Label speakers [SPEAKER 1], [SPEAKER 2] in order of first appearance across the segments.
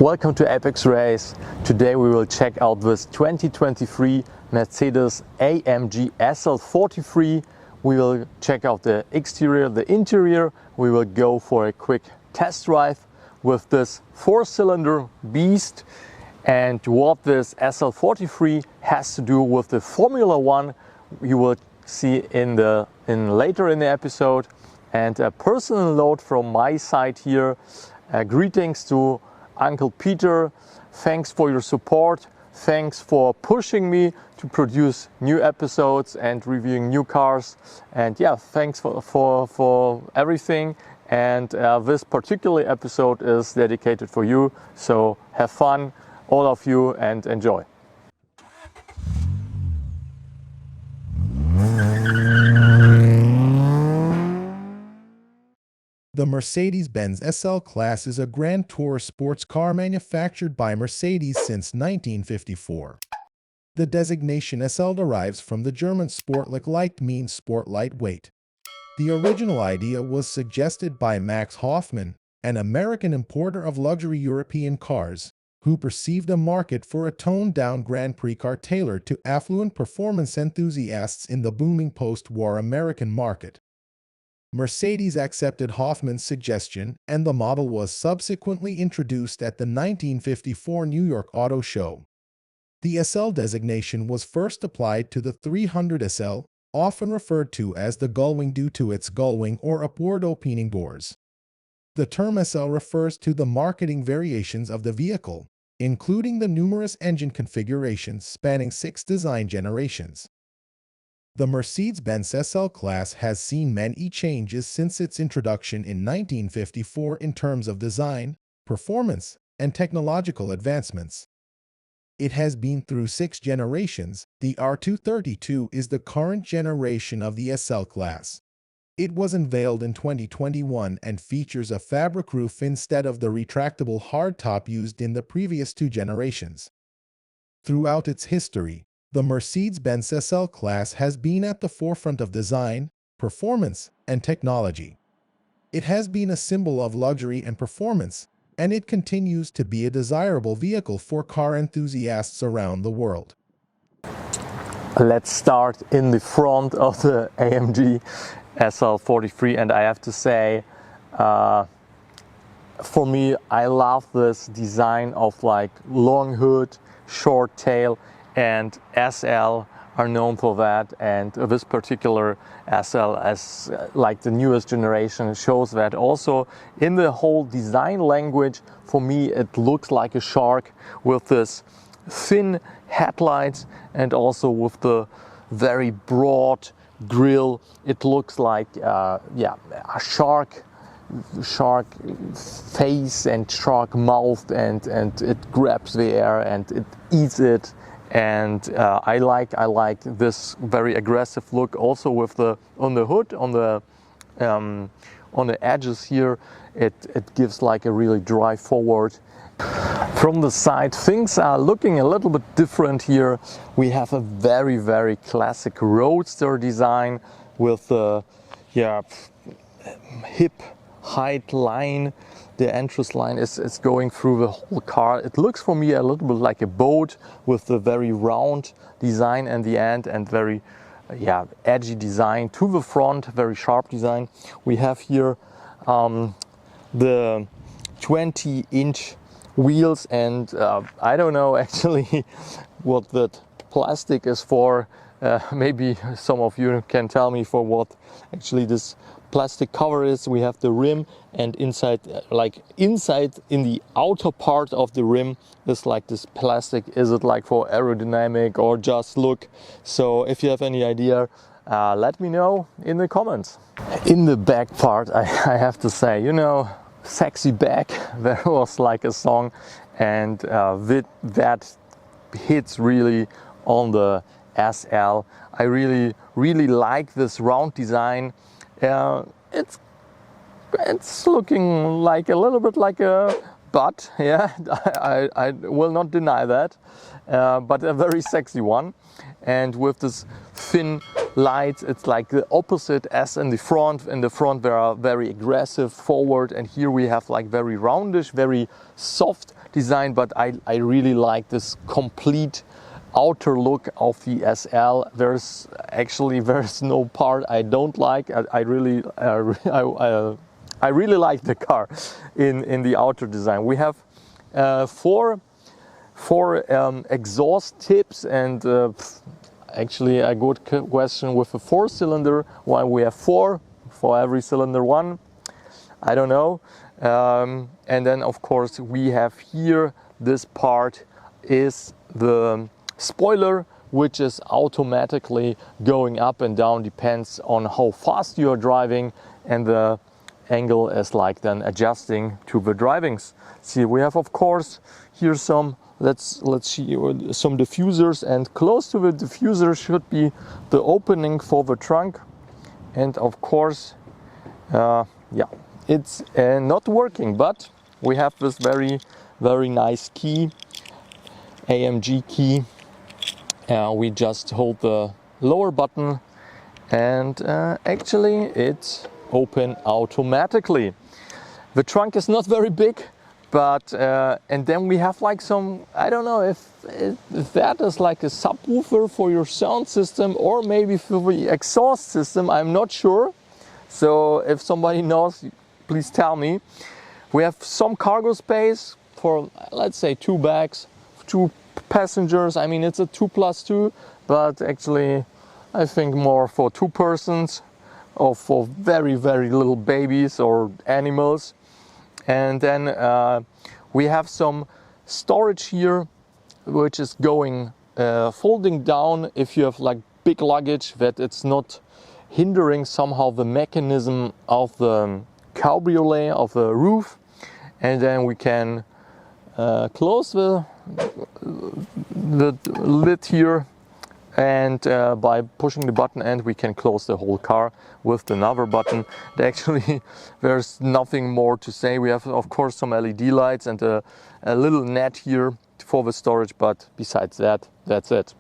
[SPEAKER 1] Welcome to Apex Race. Today we will check out this 2023 Mercedes-AMG SL43. We will check out the exterior, the interior. We will go for a quick test drive with this 4-cylinder beast and what this SL43 has to do with the Formula One. You will see later in the episode. And a personal note from my side here. Greetings to Uncle Peter. Thanks for your support. Thanks for pushing me to produce new episodes and reviewing new cars. And yeah, thanks for everything. And this particular episode is dedicated for you. So have fun, all of you, and enjoy.
[SPEAKER 2] The Mercedes-Benz SL Class is a Grand Tour sports car manufactured by Mercedes since 1954. The designation SL derives from the German Sportlich leicht means sport lightweight. The original idea was suggested by Max Hoffmann, an American importer of luxury European cars, who perceived a market for a toned-down Grand Prix car tailored to affluent performance enthusiasts in the booming post-war American market. Mercedes accepted Hoffmann's suggestion, and the model was subsequently introduced at the 1954 New York Auto Show. The SL designation was first applied to the 300 SL, often referred to as the gullwing due to its gullwing or upward opening bores. The term SL refers to the marketing variations of the vehicle, including the numerous engine configurations spanning 6 design generations. The Mercedes-Benz SL Class has seen many changes since its introduction in 1954 in terms of design, performance, and technological advancements. It has been through 6 generations. The R232 is the current generation of the SL Class. It was unveiled in 2021 and features a fabric roof instead of the retractable hardtop used in the previous 2 generations. Throughout its history, the Mercedes-Benz SL Class has been at the forefront of design, performance, and technology. It has been a symbol of luxury and performance, and it continues to be a desirable vehicle for car enthusiasts around the world.
[SPEAKER 1] Let's start in the front of the AMG SL43, and I have to say, for me, I love this design of like long hood, short tail, and SL are known for that, and this particular SL as like the newest generation shows that also in the whole design language. For me it looks like a shark with this thin headlights and also with the very broad grille. It looks like a shark face and shark mouth, and it grabs the air and it eats it. And I like this very aggressive look also with on the hood, on the edges here. It gives like a really drive forward. From the side, things are looking a little bit different here. We have a very classic roadster design with the hip height line. The entrance line is going through the whole car. It looks for me a little bit like a boat with the very round design in the end and very edgy design to the front, very sharp design. We have here the 20-inch wheels, and I don't know actually what that plastic is for. Maybe some of you can tell me for what actually this plastic cover is. We have the rim, and inside in the outer part of the rim is like this plastic. Is it like for aerodynamic or just look? So if you have any idea, let me know in the comments. In the back part, I have to say, you know, sexy back, there was like a song, and that hits really on the SL. I really like this round design. It's looking like a little bit like a butt, yeah. I will not deny that, but a very sexy one. And with this thin lights, it's like the opposite as in the front. In the front they are very aggressive forward, and here we have like very roundish, very soft design, but I really like this complete outer look of the SL. There's no part I don't like. I really like the car in the outer design. We have four exhaust tips, and actually a good question with a 4-cylinder. Why we have 4 for every cylinder? 1, I don't know. And then of course we have here, this part is the spoiler, which is automatically going up and down, depends on how fast you are driving, and the angle is like then adjusting to the drivings. See, we have of course here some, let's see, some diffusers, and close to the diffuser should be the opening for the trunk. And of course, yeah, it's not working, but we have this very nice key, AMG key. We just hold the lower button, and actually it's open automatically. The trunk is not very big, but and then we have like some, I don't know if that is like a subwoofer for your sound system, or maybe for the exhaust system, I'm not sure. So if somebody knows, please tell me. We have some cargo space for, let's say, 2 bags, 2 passengers. I mean, it's a 2+2, but actually I think more for 2 persons, or for very little babies or animals. And then we have some storage here, which is going folding down if you have like big luggage, that it's not hindering somehow the mechanism of the cabriolet, of the roof. And then we can close the lid here, and by pushing the button, and we can close the whole car with another button. Actually, there's nothing more to say. We have of course some LED lights and a little net here for the storage, but besides that, that's it.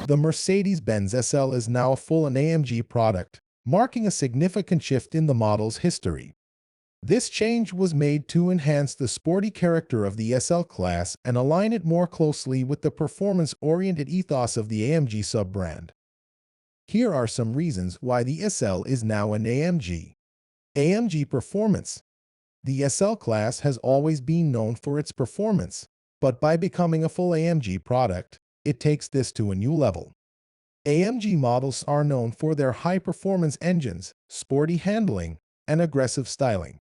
[SPEAKER 2] The Mercedes-Benz SL is now a full AMG product, marking a significant shift in the model's history. This change was made to enhance the sporty character of the SL class and align it more closely with the performance-oriented ethos of the AMG sub-brand. Here are some reasons why the SL is now an AMG. AMG performance. The SL class has always been known for its performance, but by becoming a full AMG product, it takes this to a new level. AMG models are known for their high-performance engines, sporty handling, and aggressive styling.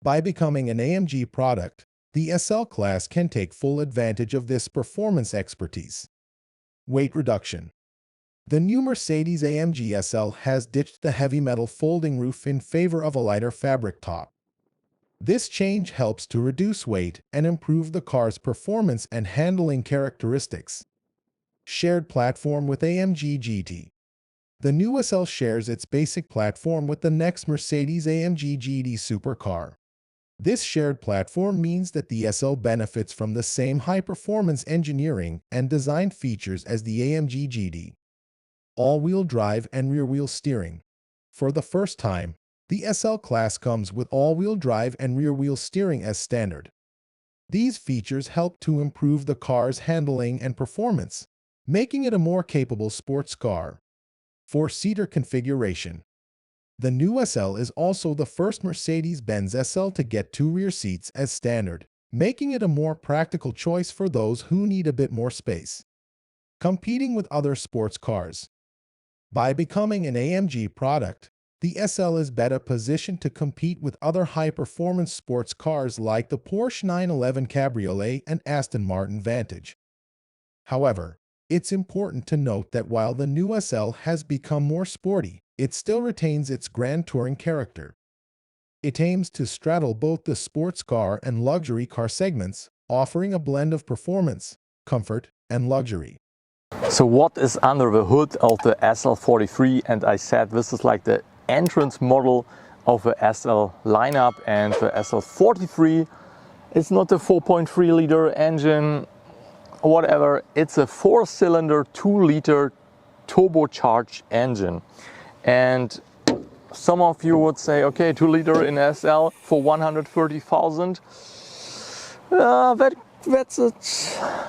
[SPEAKER 2] By becoming an AMG product, the SL class can take full advantage of this performance expertise. Weight reduction. The new Mercedes-AMG SL has ditched the heavy metal folding roof in favor of a lighter fabric top. This change helps to reduce weight and improve the car's performance and handling characteristics. Shared platform with AMG GT. The new SL shares its basic platform with the next Mercedes-AMG GT supercar. This shared platform means that the SL benefits from the same high-performance engineering and design features as the AMG GT. All-wheel drive and rear-wheel steering. For the first time, the SL class comes with all-wheel drive and rear-wheel steering as standard. These features help to improve the car's handling and performance, making it a more capable sports car. 4-seater configuration. The new SL is also the first Mercedes-Benz SL to get 2 rear seats as standard, making it a more practical choice for those who need a bit more space. Competing with other sports cars. By becoming an AMG product, the SL is better positioned to compete with other high-performance sports cars like the Porsche 911 Cabriolet and Aston Martin Vantage. However, it's important to note that while the new SL has become more sporty, it still retains its grand touring character. It aims to straddle both the sports car and luxury car segments, offering a blend of performance, comfort, and luxury.
[SPEAKER 1] So what is under the hood of the SL43? And I said this is like the entrance model of the SL lineup, and the SL43 is not a 4.3 liter engine whatever, it's a 4-cylinder 2-liter turbocharged engine. And some of you would say, okay, 2-liter in SL for 130,000.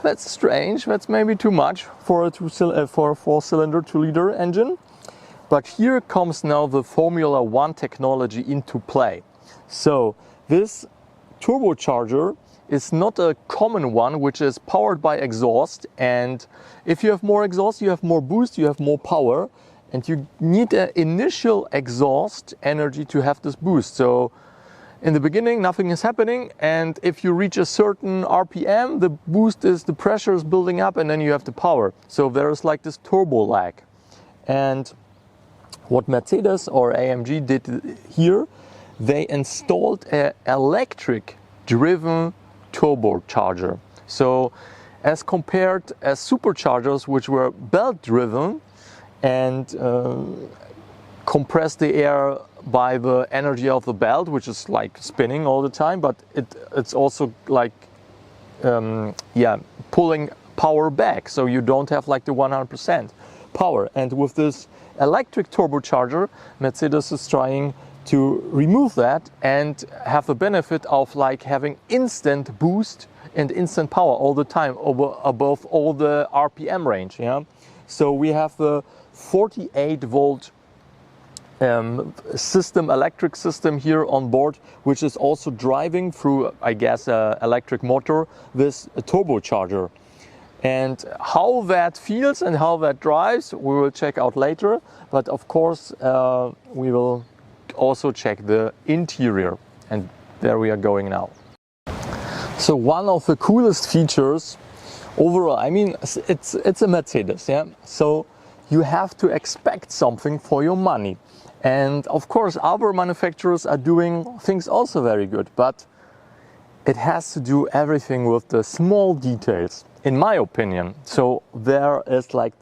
[SPEAKER 1] That's strange. That's maybe too much for a 4-cylinder 2-liter engine. But here comes now the Formula One technology into play. So this turbocharger is not a common one, which is powered by exhaust. And if you have more exhaust, you have more boost, you have more power. And you need an initial exhaust energy to have this boost. So in the beginning, nothing is happening. And if you reach a certain RPM, the pressure is building up, and then you have the power. So there is like this turbo lag. And what Mercedes or AMG did here, they installed an electric driven turbocharger. So as compared as superchargers, which were belt driven and compress the air by the energy of the belt, which is like spinning all the time, but it's also like pulling power back, so you don't have like the 100% power. And with this electric turbocharger, Mercedes is trying to remove that and have the benefit of like having instant boost and instant power all the time above all the RPM range. Yeah, so we have the 48 volt electric system here on board, which is also driving through, I guess, electric motor, this turbocharger. And how that feels and how that drives, we will check out later. But of course, we will also check the interior, and there we are going now. So one of the coolest features overall, I mean, it's a Mercedes, yeah. So you have to expect something for your money. And of course, other manufacturers are doing things also very good, but it has to do everything with the small details, in my opinion. So there is like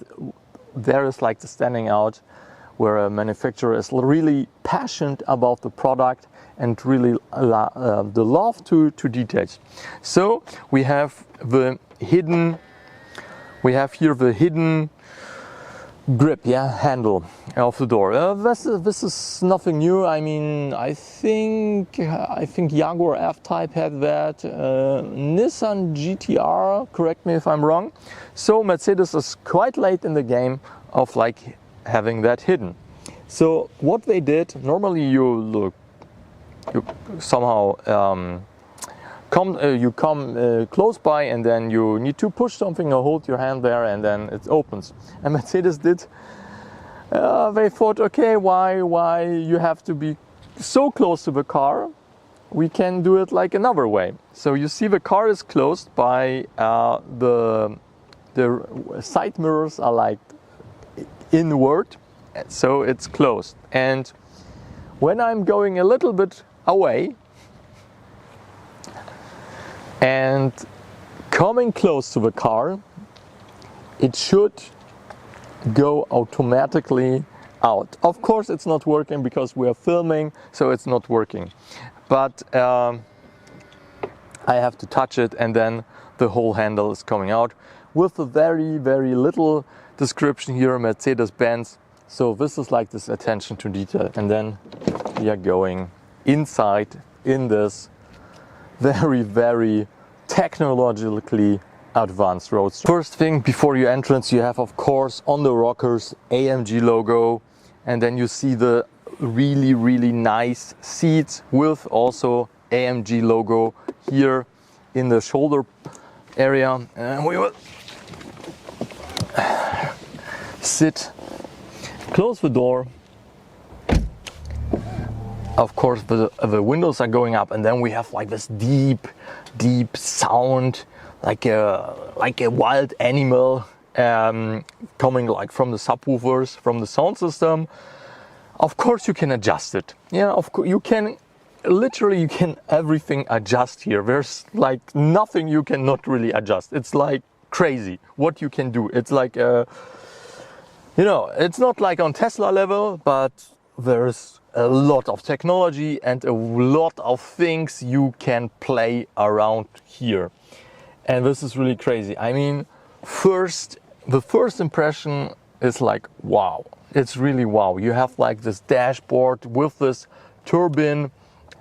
[SPEAKER 1] the standing out where a manufacturer is really passionate about the product and really the love to details. So we have the hidden grip, yeah, handle of the door. This is nothing new. I mean, I think Jaguar F-Type had that. Nissan GTR, correct me if I'm wrong. So Mercedes is quite late in the game of like having that hidden. So what they did, normally you somehow come close by, and then you need to push something or hold your hand there, and then it opens. And Mercedes did. They thought, okay, why you have to be so close to the car? We can do it like another way. So you see the car is closed by the side mirrors are like inward, so it's closed. And when I'm going a little bit away and coming close to the car, it should go automatically out. Of course it's not working because we are filming, so it's not working. But I have to touch it, and then the whole handle is coming out with a very, very little description here, Mercedes-Benz. So this is like this attention to detail. And then we are going inside in this very, very technologically advanced roadster. First thing, before your entrance, you have of course on the rockers AMG logo, and then you see the really, really nice seats with also AMG logo here in the shoulder area. And we will sit, close the door. Of course the windows are going up, and then we have like this deep sound, like a wild animal coming like from the subwoofers, from the sound system. Of course you can adjust it. Yeah, of course you can. Literally you can everything adjust here. There's like nothing you cannot really adjust. It's like crazy what you can do. It's like it's not like on Tesla level, but there's a lot of technology and a lot of things you can play around here. And this is really crazy. I mean, the first impression is like, wow, it's really wow. You have like this dashboard with this turbine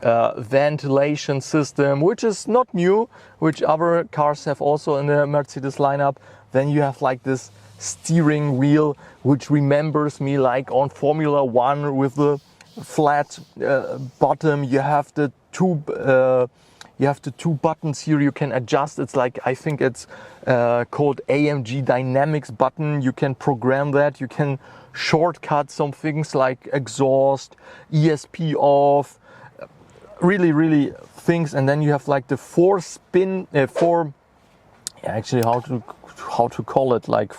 [SPEAKER 1] ventilation system, which is not new, which other cars have also in the Mercedes lineup. Then you have like this steering wheel, which remembers me like on Formula One with the flat bottom. You have the two buttons here you can adjust. It's like, I think it's called AMG Dynamics button. You can program that. You can shortcut some things like exhaust, ESP off, really things. And then you have like the how to call it, like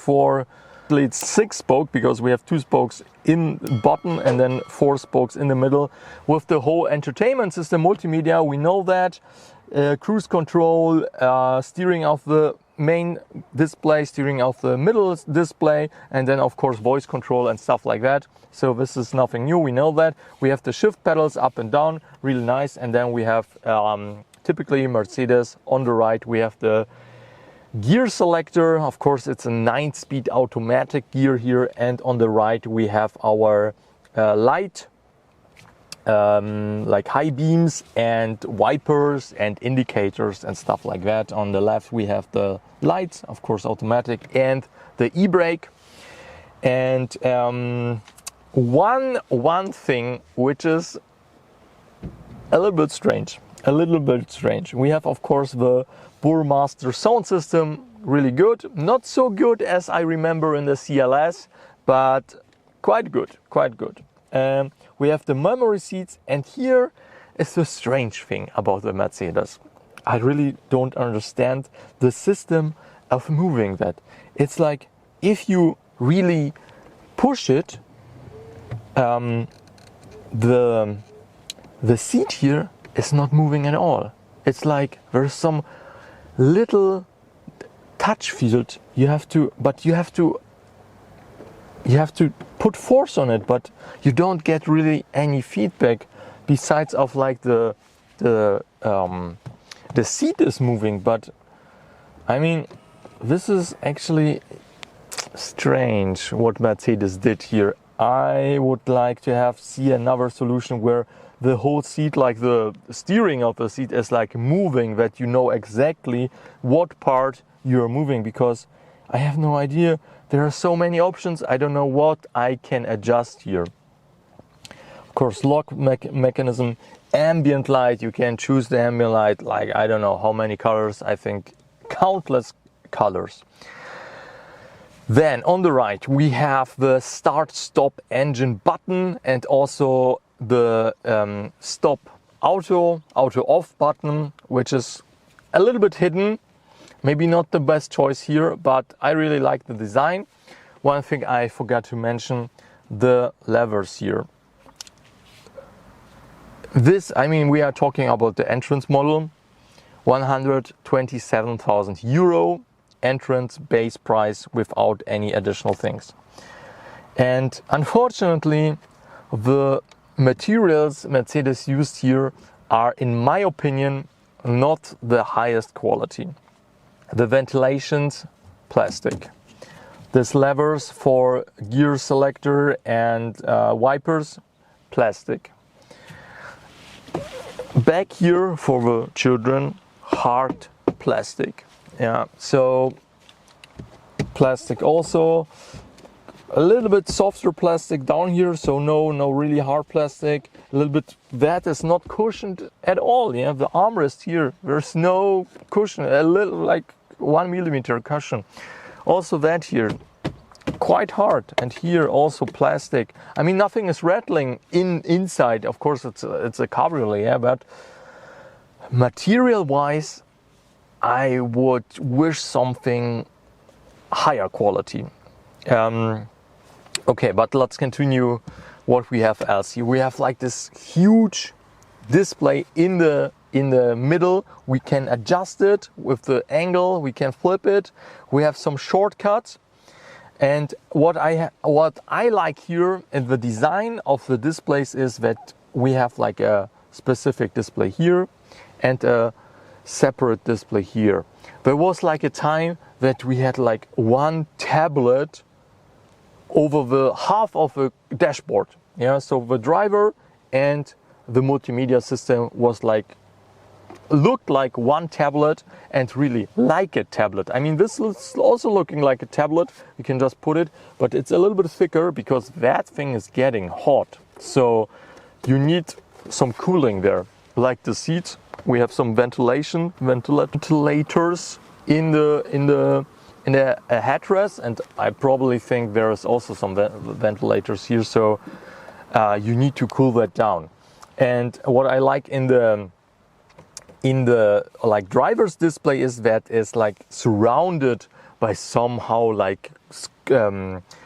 [SPEAKER 1] it's 6 spoke, because we have 2 spokes in the bottom and then 4 spokes in the middle, with the whole entertainment system, multimedia, we know that, cruise control, steering of the main display, steering of the middle display, and then of course voice control and stuff like that. So this is nothing new, we know that. We have the shift pedals up and down, really nice. And then we have typically Mercedes on the right, we have the gear selector. Of course, it's a 9-speed automatic gear here, and on the right we have our light, like high beams and wipers and indicators and stuff like that. On the left we have the lights, of course automatic, and the e-brake. And one thing which is a little bit strange, we have of course the Burmaster sound system, really good. Not so good as I remember in the CLS, but quite good. We have the memory seats, and here is the strange thing about the Mercedes. I really don't understand the system of moving that. It's like, if you really push it, the seat here is not moving at all. It's like there's some little touch field you have to put force on it, but you don't get really any feedback besides of like the seat is moving. But I mean, this is actually strange what Mercedes did here. I would like to see another solution where the whole seat, like the steering of the seat, is like moving, that you know exactly what part you're moving, because I have no idea. There are so many options. I don't know what I can adjust here. Of course, lock mechanism, ambient light. You can choose the ambient light, like I don't know how many colors. I think countless colors. Then on the right we have the start-stop engine button, and also the stop auto off button, which is a little bit hidden. Maybe not the best choice here, but I really like the design. One thing I forgot to mention, the levers here. This, I mean, we are talking about the entrance model, 127,000 euro entrance base price without any additional things. And unfortunately, the materials Mercedes used here are, in my opinion, not the highest quality. The ventilations, plastic. These levers for gear selector and wipers, plastic. Back here for the children, hard plastic. Yeah, so plastic also. A little bit softer plastic down here, so no really hard plastic. A little bit, that is not cushioned at all. Yeah, the armrest here, there's no cushion, a little like 1 millimeter cushion. Also that here, quite hard, and here also plastic. I mean, nothing is rattling inside. Of course, it's a cabriolet, yeah, but material-wise, I would wish something higher quality. Okay, but let's continue what we have else here. We have like this huge display in the middle. We can adjust it with the angle, we can flip it. We have some shortcuts. And what I like here in the design of the displays is that we have like a specific display here and a separate display here. There was like a time that we had like one tablet over the half of a dashboard. Yeah, so the driver and the multimedia system was like, looked like one tablet, and really like a tablet. I mean, this is also looking like a tablet. You can just put it, but it's a little bit thicker because that thing is getting hot. So you need some cooling there. Like the seats, we have some ventilators in the headrest, and I probably think there is also some ventilators here. So you need to cool that down. And what I like in the like driver's display is that it's like surrounded by somehow like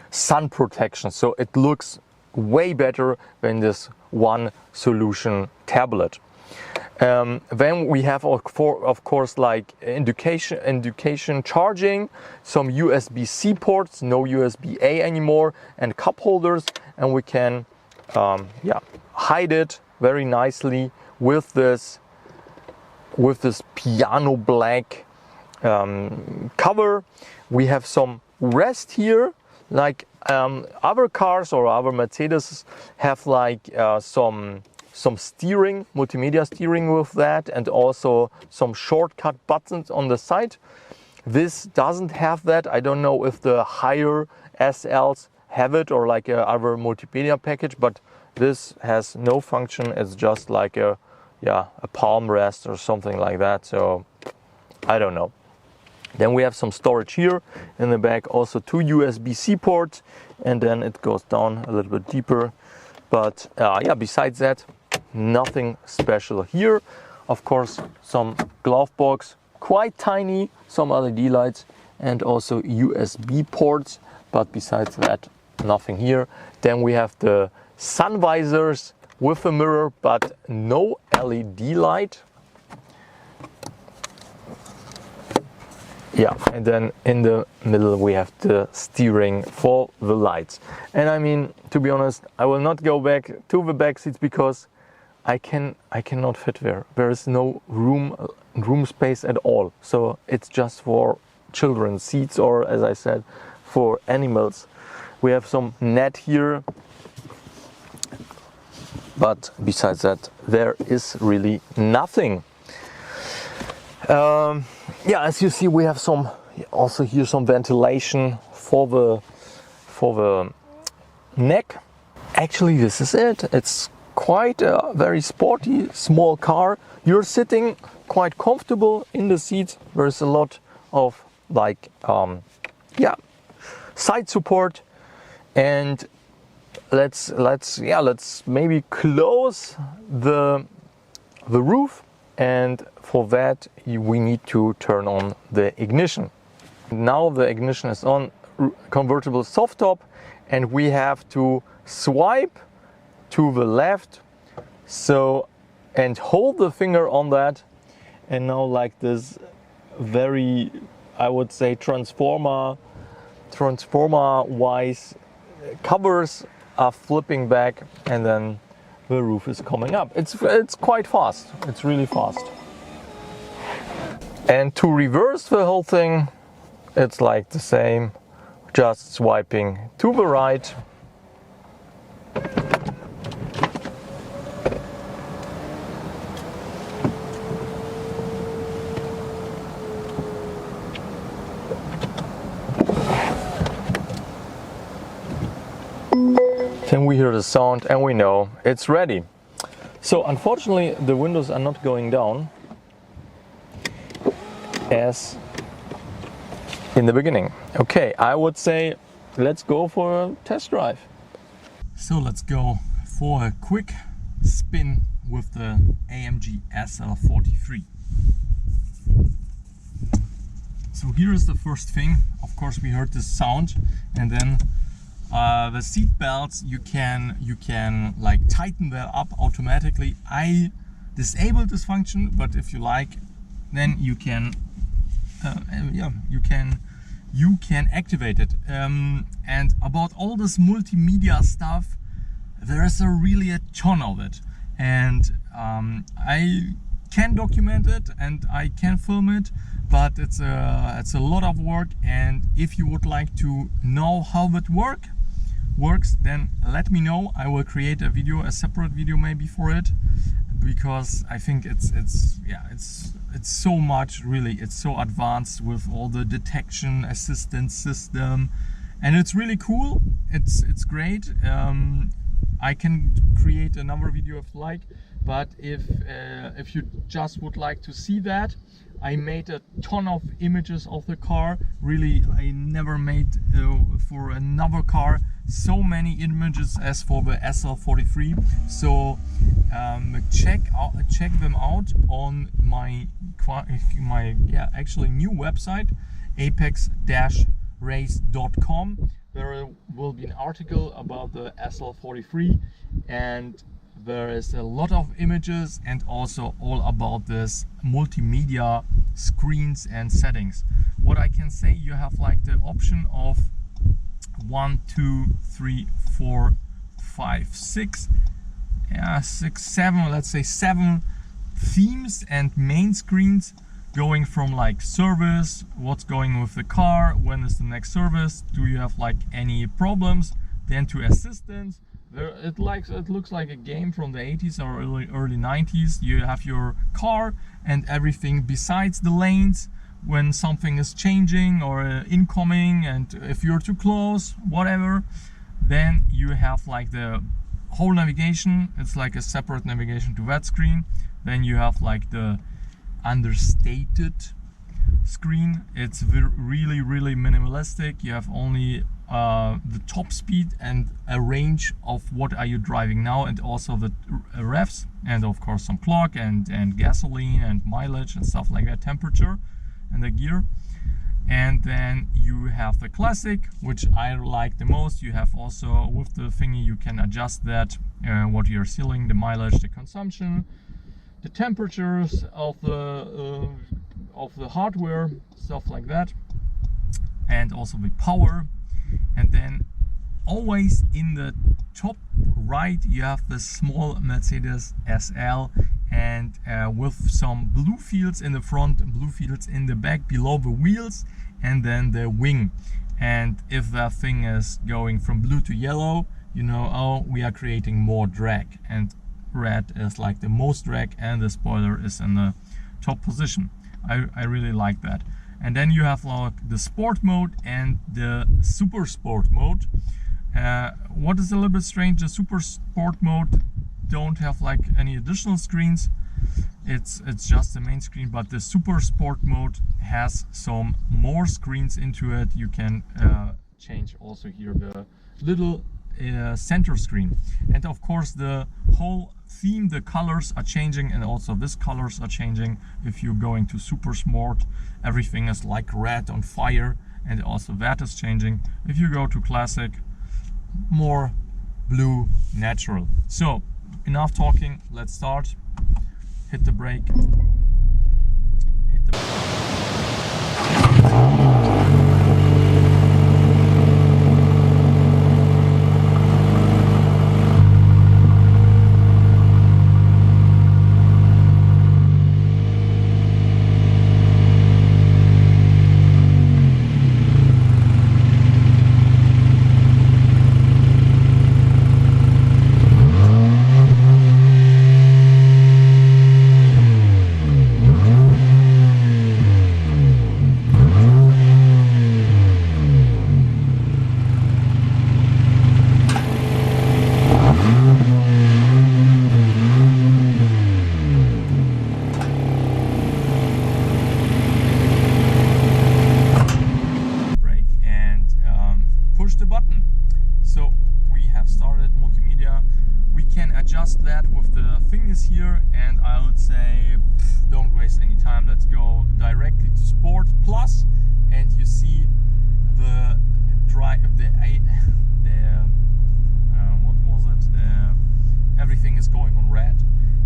[SPEAKER 1] sun protection, so it looks way better than this one solution tablet. Then we have of course like education charging, some USB-C ports, no USB-A anymore, and cup holders, and we can hide it very nicely with this piano black cover. We have some rest here, like other cars or other Mercedes have like some steering, multimedia steering with that, and also some shortcut buttons on the side. This doesn't have that. I don't know if the higher SLs have it or like a other multimedia package, but this has no function. It's just like a palm rest or something like that. So I don't know. Then we have some storage here in the back, also 2 USB-C ports, and then it goes down a little bit deeper. But besides that, nothing special here. Of course, some glove box, quite tiny, some LED lights, and also USB ports. But besides that, nothing here. Then we have the sun visors with a mirror, but no LED light. Yeah, and then in the middle we have the steering for the lights. And I mean, to be honest, I will not go back to the back seats because I cannot fit there. There is no room space at all. So it's just for children's seats, or as I said, for animals. We have some net here, but besides that, there is really nothing. As you see, we have some ventilation for the neck. Actually, this is it. It's quite a very sporty small car. You're sitting quite comfortable in the seats. There's a lot of like side support, and let's maybe close the roof, and for that we need to turn on the ignition. Now the ignition is on, convertible soft top, and we have to swipe to the left, and hold the finger on that, and now like this very, I would say, transformer wise covers are flipping back, and then the roof is coming up. It's quite fast. It's really fast. And to reverse the whole thing, it's like the same, just swiping to the right. Then we hear the sound and we know it's ready. So unfortunately the windows are not going down as in the beginning. Okay, I would say let's go for a test drive. So let's go for a quick spin with the AMG SL43. So here is the first thing. Of course we heard this sound, and then the seat belts, you can like tighten that up automatically. I disabled this function, but if you like, then you can you can activate it. And about all this multimedia stuff, there is really a ton of it, and I can document it and I can film it, but it's a lot of work. And if you would like to know how that works, then let me know. I will create a video, a separate video maybe for it, because I think it's so much, really. It's so advanced with all the detection assistance system, and it's really cool. It's great. I can create another video if you like, but if you just would like to see that, I made a ton of images of the car. Really, I never made for another car so many images as for the SL43. So check them out on my actually new website, apex-race.com. There will be an article about the SL43, and there is a lot of images and also all about this multimedia screens and settings. What I can say, you have like the option of 1, 2, 3, 4, 5, 6, 6, 7, let's say 7 themes and main screens, going from like service, what's going with the car, when is the next service, do you have like any problems, then to assistance. It looks like a game from the 80s or early 90s. You have your car and everything besides the lanes, when something is changing or incoming, and if you're too close, whatever. Then you have like the whole navigation. It's like a separate navigation to that screen. Then you have like the understated screen. It's really minimalistic. You have only the top speed and a range of what are you driving now, and also the revs, and of course some clock and gasoline and mileage and stuff like that, temperature and the gear. And then you have the classic, which I like the most. You have also with the thingy you can adjust that, what you're sealing, the mileage, the consumption, the temperatures of the hardware, stuff like that, and also the power. And then always in the top right you have the small Mercedes SL, and with some blue fields in the front and blue fields in the back below the wheels, and then the wing. And if that thing is going from blue to yellow, you know, oh, we are creating more drag, and red is like the most drag, and the spoiler is in the top position. I really like that. And then you have like the sport mode and the super sport mode. What is a little bit strange, the super sport mode don't have like any additional screens. It's just the main screen, but the super sport mode has some more screens into it. You can change also here the little center screen, and of course the whole theme, the colors are changing, and also this colors are changing. If you're going to super sport, everything is like red on fire, and also that is changing. If you go to classic, more blue, natural. So enough talking, let's start. Hit the brake. Hit the that with the fingers here, and I would say don't waste any time. Let's go directly to Sport Plus, and you see the drive, what was it? Everything is going on red,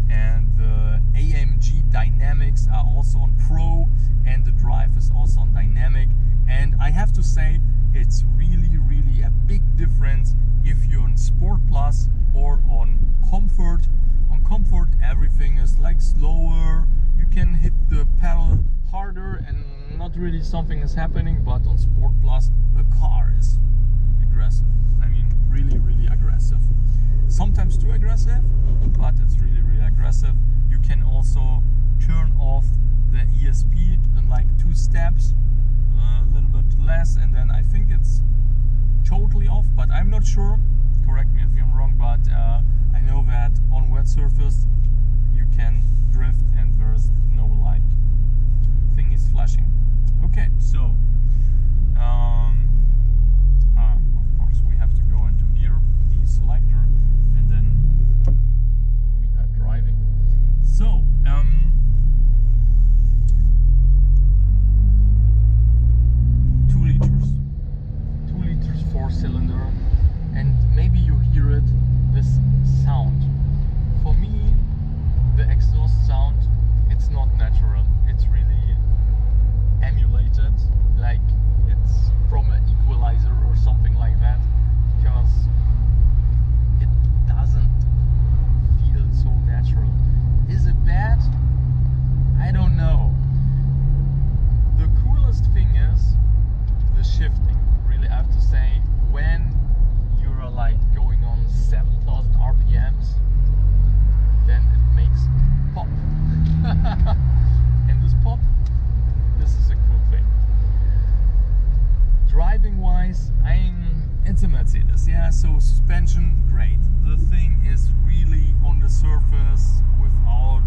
[SPEAKER 1] and the AMG dynamics are also on Pro, and the drive is also on dynamic. And I have to say, it's really a big difference if you're on Sport Plus or on Comfort. On Comfort, everything is like slower, can hit the pedal harder and not really something is happening, but on Sport Plus the car is aggressive. I mean, really aggressive. Sometimes too aggressive, but it's really aggressive. You can also turn off the ESP in like 2 steps, a little bit less, and then I think it's totally off, but I'm not sure. Correct me if I'm wrong, but I know that on wet surface you can drift and there's no like thing is flashing. Okay, so of course we have to go into gear, the selector, and then we are driving. So 2 liters, 4-cylinder, and maybe you hear it, this sound. For me, the exhaust sound, it's not natural. It's really emulated, like it's from an equalizer or something like that, because it doesn't feel so natural. Is it bad? I don't know. The coolest thing is the shifting. Really, I have to say, when you're like going on 7,000 RPMs, then it makes pop. And this pop, this is a cool thing. Driving wise, it's a Mercedes, yeah, so suspension, great. The thing is really on the surface without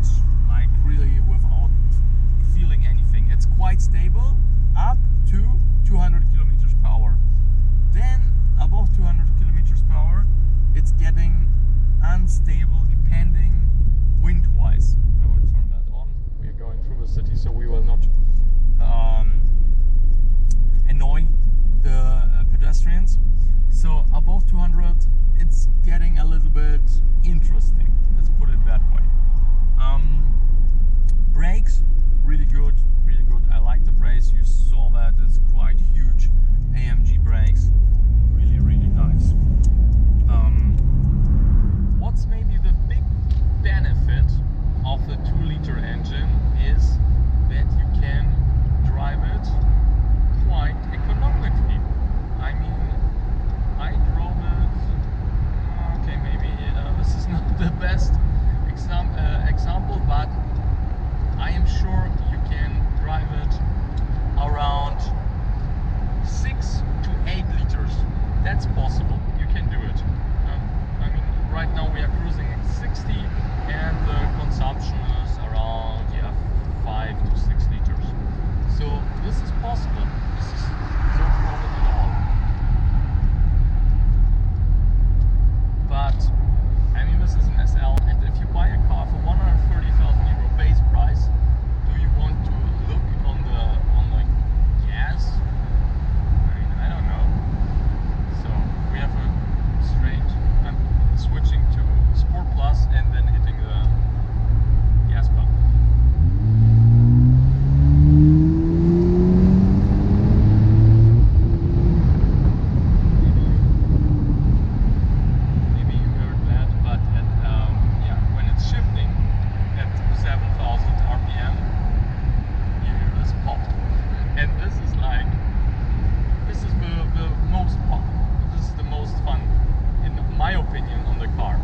[SPEAKER 1] feeling anything. It's quite stable up to 200 kilometers per hour. Then above 200 kilometers per hour, it's getting unstable depending wind-wise. I will turn that on. We are going through the city, so we will not annoy the pedestrians. So above 200, it's getting a little bit interesting. Let's put it that way. Brakes, really good. I like the brakes. You saw that it's quite huge. AMG brakes, really nice. What's maybe the big benefit of the 2-liter engine is that you can drive it quite economically. I mean, I drove it, okay, maybe this is not the best example, but I am sure you can drive it around 6 to 8 liters. That's possible. You can do it. I mean, right now we are cruising at 60, and the consumption is around 5 to 6 liters. So this is possible. This is no problem at all. But I mean, this is an SL, and if you buy a car for 130,000 euro base price, do you want to look on the gas? I mean, I don't know. So we have a straight. I'm switching to Sport Plus and then hitting the gas pump. Maybe you heard that, but when it's shifting at 7,000 RPM, you hear this pop. And this is the most fun. This is the most fun, in my opinion, on the car.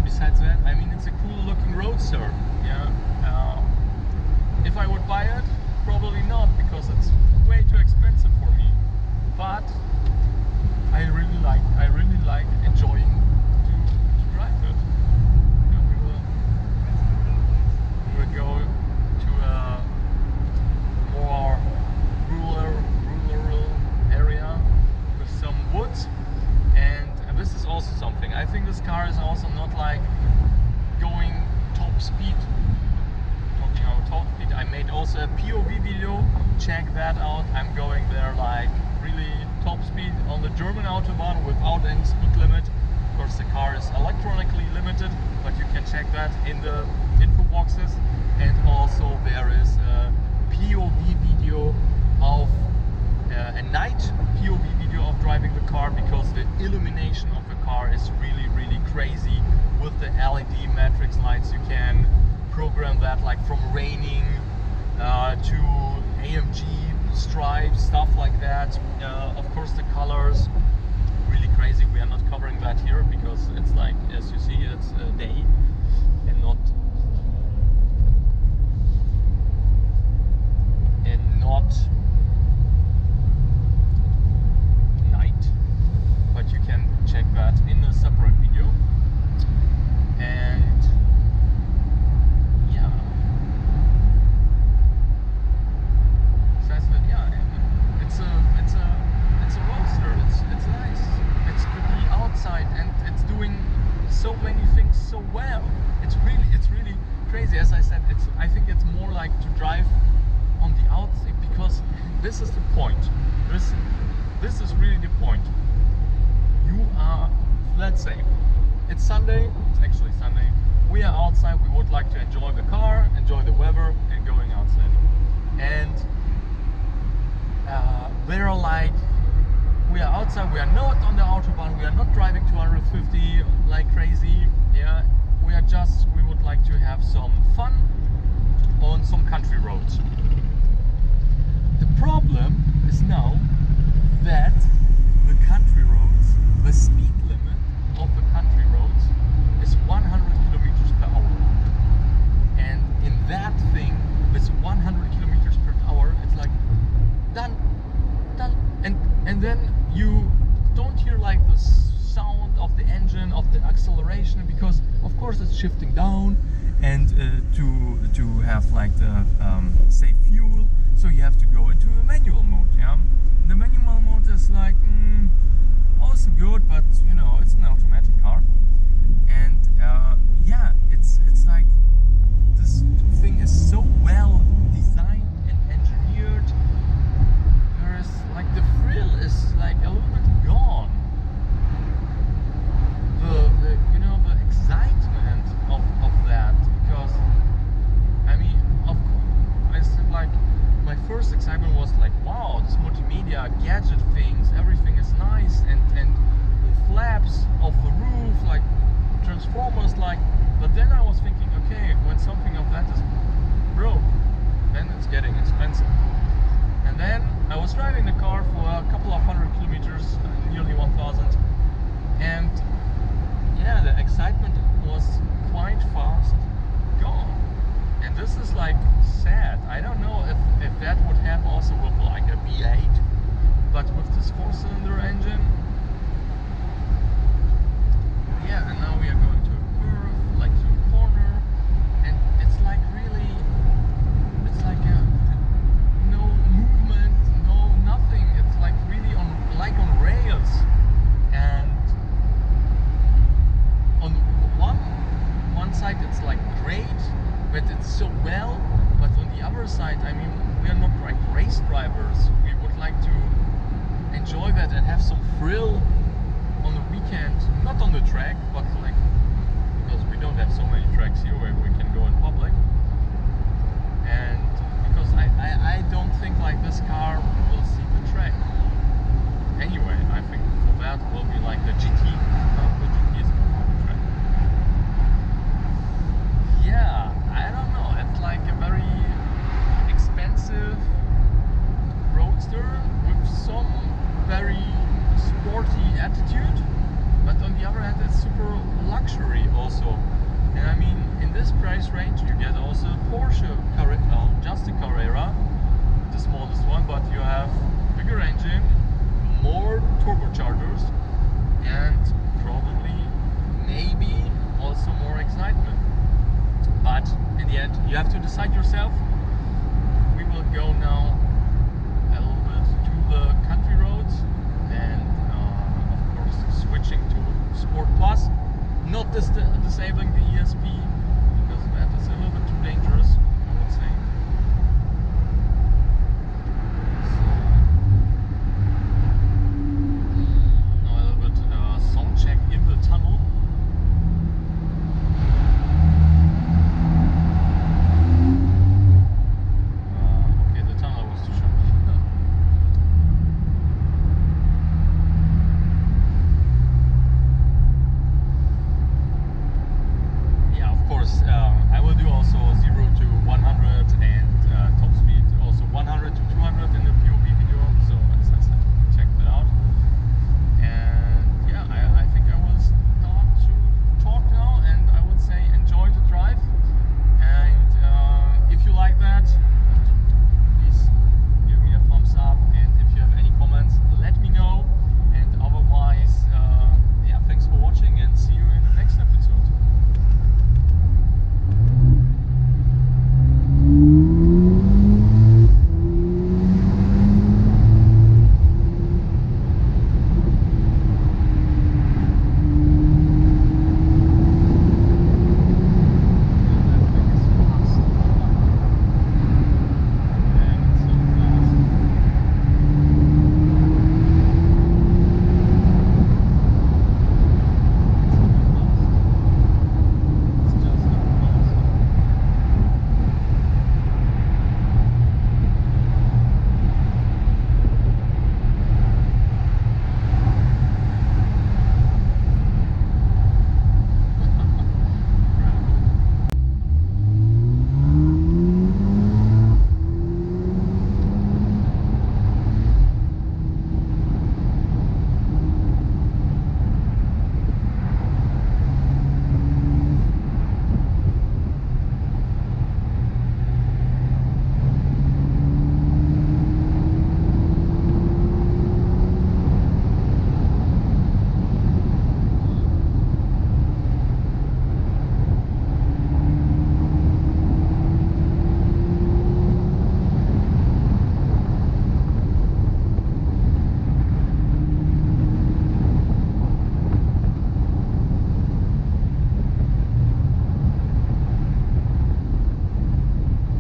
[SPEAKER 1] Besides that, I mean, it's a cool looking roadster. Yeah. If I would buy it, probably not, because it's way too expensive for me. But I really like enjoying to drive it. We will go to a more rural area with some woods, and this is also something. I think this car is also not like going top speed. Talking about top speed, I made also a POV video. Check that out. I'm going there like really top speed on the German autobahn without any speed limit. Of course, the car is electronically limited, but you can check that in the info boxes. And also there is a POV video of a night POV video of driving the car, because the illumination of the car is really crazy with the LED matrix lights, you can program that like from raining to AMG stripes, stuff like that. Of course the colors, really crazy. We are not covering that here because it's like, as you see, it's day and not night, but you can check that in a separate video. And yeah, says that it's a roadster. It's nice. It's to be outside and it's doing so many things so well. It's really crazy. As I said, I think it's more like to drive on the outside, because this is the point. This is really the point. You are, let's say, it's Sunday. It's actually Sunday. We are outside. We would like to enjoy the car, enjoy the weather, and going outside. And they're like, we are outside. We are not on the autobahn. We are not driving 250 like crazy. Yeah, we would like to have some fun on some country roads. The problem is now that the country roads, the speed limit of the country roads is 100 kilometers per hour. And in that thing, with 100 kilometers per hour, it's like done. And then you don't hear like the sound of the engine, of the acceleration, because of course it's shifting down, and to have like the save fuel, so you have to go into a manual mode. Yeah, the manual mode is like also good, but you know, it's an automatic car, and yeah, it's like this thing is so well designed and engineered. There's like the thrill is like a little bit gone. The you know, the excitement of that, because I mean, I said like my first excitement was like, wow, this multimedia gadget things, everything is nice, and the flaps of the roof, like transformers, like. But then I was thinking, okay, when something of that is broke, then it's getting expensive. And then I was driving the car for a couple of 100 kilometers, nearly 1,000, and yeah, the excitement was quite fast gone. And this is like sad. I don't know if that would happen also with like a V8, but with this 4-cylinder engine, yeah. And now we are going to a curve, like to a corner, and it's like really, it's like no movement, no nothing. It's like really on rails, and on one side it's like great, but it's so well, but on the other side, I mean, we are not like race drivers. We would like to enjoy that and have some thrill on the weekend, not on the track, but like, because we don't have so many tracks here where we can go in public, and because I don't think like this car will see the track anyway. I think for that will be like the GT. The GT is for the track. Yeah, I don't know. It's like a very expensive roadster with some very sporty attitude, but on the other hand, it's super luxury also. And I mean, in this price range, you get also Porsche just the Carrera, the smallest one, but you have bigger engine, more turbochargers, and probably, maybe also more excitement. But in the end, you have to decide yourself. We will go now a little bit to the country roads, and of course switching to Sport Plus, not disabling the ESP,